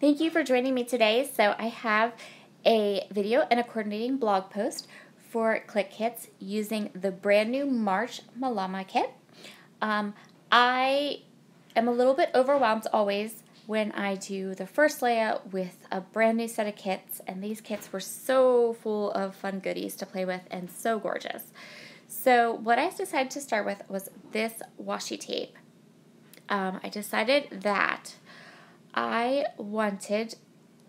Thank you for joining me today. So I have a video and a coordinating blog post for Clique kits using the brand new March Malama kit. I am a little bit overwhelmed always when I do the first layout with a brand new set of kits, and these kits were so full of fun goodies to play with and so gorgeous. So what I decided to start with was this washi tape. I decided that I wanted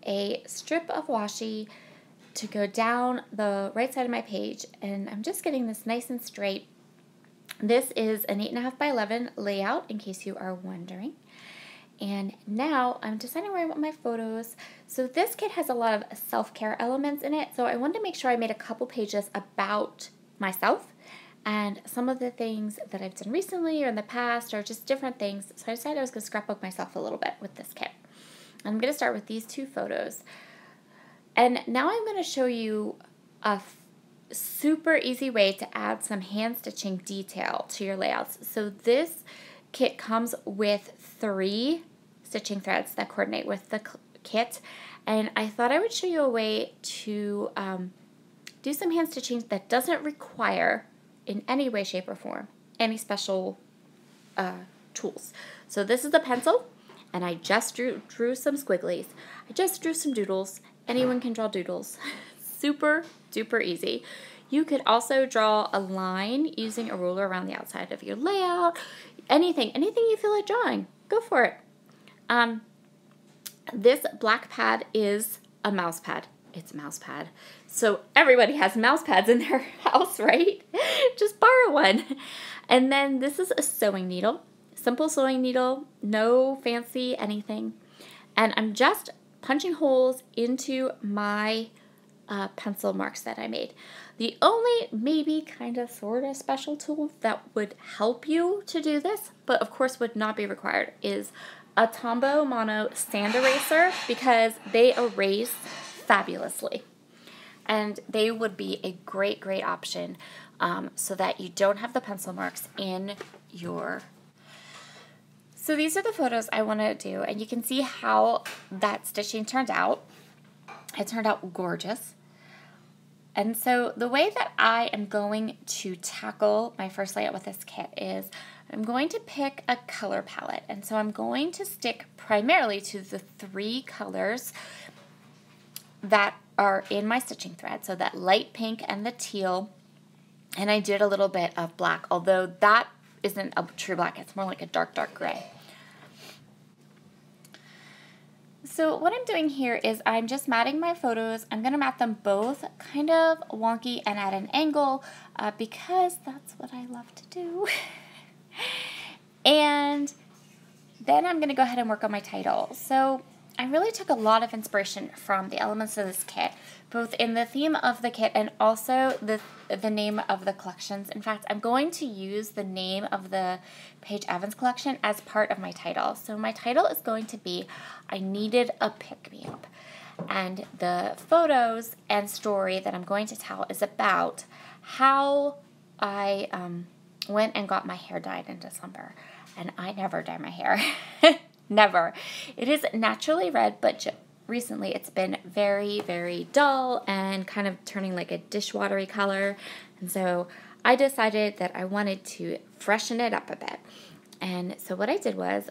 a strip of washi to go down the right side of my page, and I'm just getting this nice and straight. This is an 8.5 by 11 layout, in case you are wondering. And now I'm deciding where I want my photos. So this kit has a lot of self-care elements in it, so I wanted to make sure I made a couple pages about myself and some of the things that I've done recently or in the past, or just different things. So I decided I was going to scrapbook myself a little bit with this kit. I'm going to start with these two photos. And now I'm going to show you a super easy way to add some hand stitching detail to your layouts. So this kit comes with 3 stitching threads that coordinate with the kit, and I thought I would show you a way to do some hand stitching that doesn't require, in any way, shape, or form, any special tools. So this is a pencil, and I just drew some squigglies. I just drew some doodles. Anyone can draw doodles. Super duper easy. You could also draw a line using a ruler around the outside of your layout. Anything you feel like drawing, go for it. This black pad is a mouse pad. It's a mouse pad. So everybody has mouse pads in their house, right? Just borrow one. And then this is a sewing needle. Simple sewing needle, no fancy anything. And I'm just punching holes into my pencil marks that I made. The only maybe kind of sort of special tool that would help you to do this, but of course would not be required, is a Tombow Mono sand eraser, because they erase fabulously. And they would be a great option so that you don't have the pencil marks in your... So these are the photos I want to do, and you can see how that stitching turned out. It turned out gorgeous. And so the way that I am going to tackle my first layout with this kit is I'm going to pick a color palette. And so I'm going to stick primarily to the 3 colors that are in my stitching thread. So that light pink and the teal. And I did a little bit of black, although that isn't a true black. It's more like a dark gray. So what I'm doing here is I'm just matting my photos. I'm going to mat them both kind of wonky and at an angle because that's what I love to do. And then I'm going to go ahead and work on my title. So I really took a lot of inspiration from the elements of this kit, both in the theme of the kit and also the name of the collections. In fact, I'm going to use the name of the Paige Evans collection as part of my title. So my title is going to be I Needed a Pick-Me-Up. And the photos and story that I'm going to tell is about how I went and got my hair dyed in December. And I never dye my hair. Never. It is naturally red, but recently it's been very dull and kind of turning like a dishwatery color. And so I decided that I wanted to freshen it up a bit. And so what I did was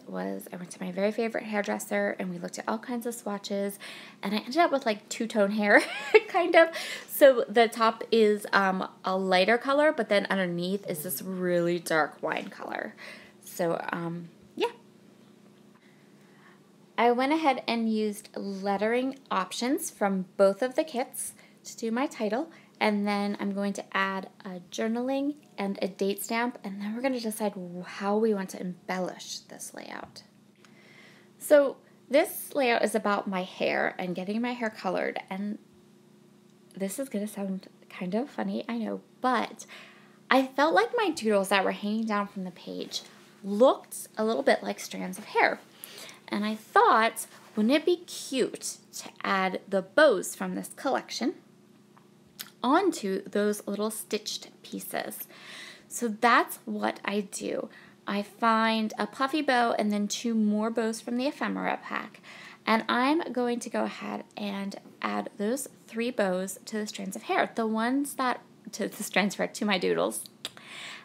I went to my very favorite hairdresser, and we looked at all kinds of swatches, and I ended up with like 2-tone hair, kind of. So the top is a lighter color, but then underneath is this really dark wine color. So yeah. I went ahead and used lettering options from both of the kits to do my title, and then I'm going to add a journaling and a date stamp, and then we're going to decide how we want to embellish this layout. So this layout is about my hair and getting my hair colored, and this is going to sound kind of funny, I know, but I felt like my doodles that were hanging down from the page looked a little bit like strands of hair. And I thought, wouldn't it be cute to add the bows from this collection onto those little stitched pieces? So that's what I do. I find a puffy bow and then 2 more bows from the ephemera pack. And I'm going to go ahead and add those 3 bows to the strands of hair, to my doodles.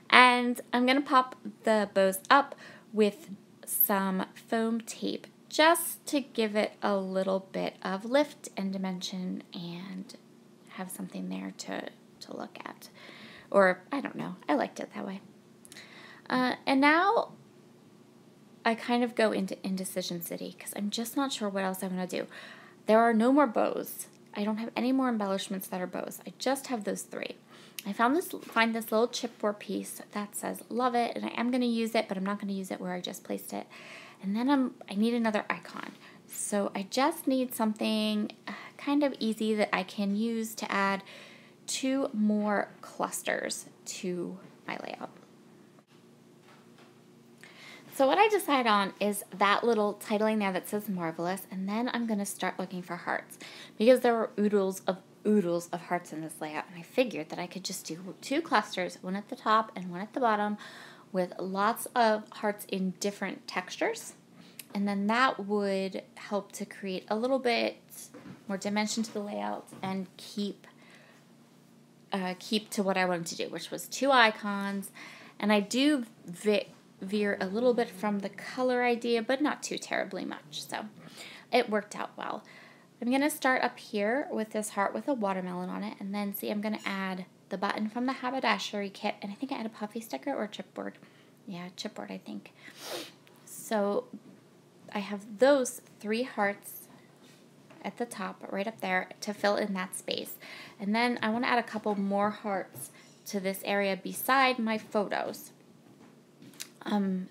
And I'm going to pop the bows up with some foam tape just to give it a little bit of lift and dimension and have something there to look at. Or, I don't know, I liked it that way. And now I kind of go into indecision city because I'm just not sure what else I want to do. There are no more bows. I don't have any more embellishments that are bows. I just have those 3. I find this little chipboard piece that says love it, and I am going to use it, but I'm not going to use it where I just placed it. And then I need another icon. So I just need something kind of easy that I can use to add 2 more clusters to my layout. So what I decide on is that little titling there that says Marvelous, and then I'm going to start looking for hearts because there were oodles of hearts in this layout, and I figured that I could just do 2 clusters, one at the top and one at the bottom, with lots of hearts in different textures, and then that would help to create a little bit more dimension to the layout and keep to what I wanted to do, which was 2 icons. And I do veer a little bit from the color idea, but not too terribly much, so it worked out well. I'm going to start up here with this heart with a watermelon on it, and then see, I'm going to add the button from the haberdashery kit, and I think I add a puffy sticker or chipboard. Yeah, chipboard, I think. So I have those 3 hearts at the top, right up there, to fill in that space. And then I want to add a couple more hearts to this area beside my photos.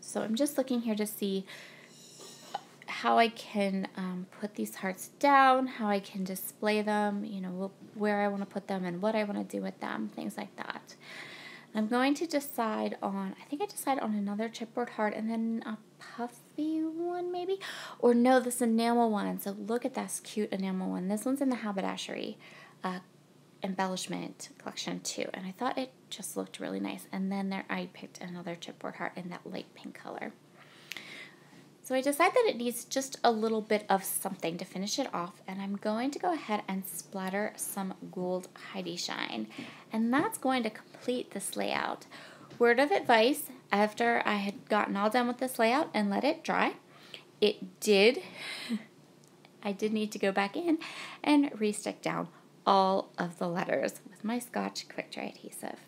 So I'm just looking here to see how I can put these hearts down, how I can display them, you know, where I want to put them and what I want to do with them, things like that. I'm going to decide on, I think I decide on another chipboard heart and then a puffy one maybe, or no, this enamel one. So look at this cute enamel one. This one's in the haberdashery embellishment collection too, and I thought it just looked really nice. And then there I picked another chipboard heart in that light pink color. So I decided that it needs just a little bit of something to finish it off, and I'm going to go ahead and splatter some gold Heidi Shine, and that's going to complete this layout. Word of advice, after I had gotten all done with this layout and let it dry, I did need to go back in and re-stick down all of the letters with my Scotch Quick Dry adhesive.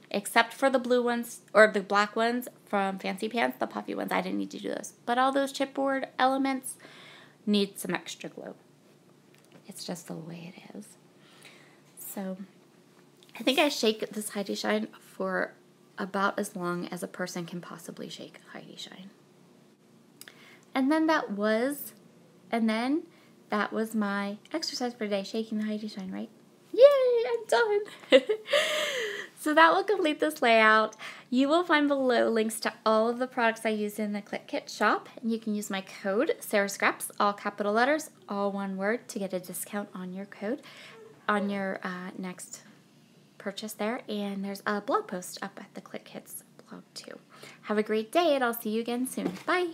Except for the blue ones, or the black ones from Fancy Pants, the puffy ones, I didn't need to do those. But all those chipboard elements need some extra glue. It's just the way it is. So I think I shake this Heidi Shine for about as long as a person can possibly shake Heidi Shine. And then that was my exercise for today, shaking the Heidi Shine, right? Yay, I'm done! So that will complete this layout. You will find below links to all of the products I used in the Clique Kit shop, and you can use my code, Sara Scraps, all capital letters, all one word, to get a discount on your code, on your next purchase there. And there's a blog post up at the Clique Kits blog too. Have a great day, and I'll see you again soon. Bye!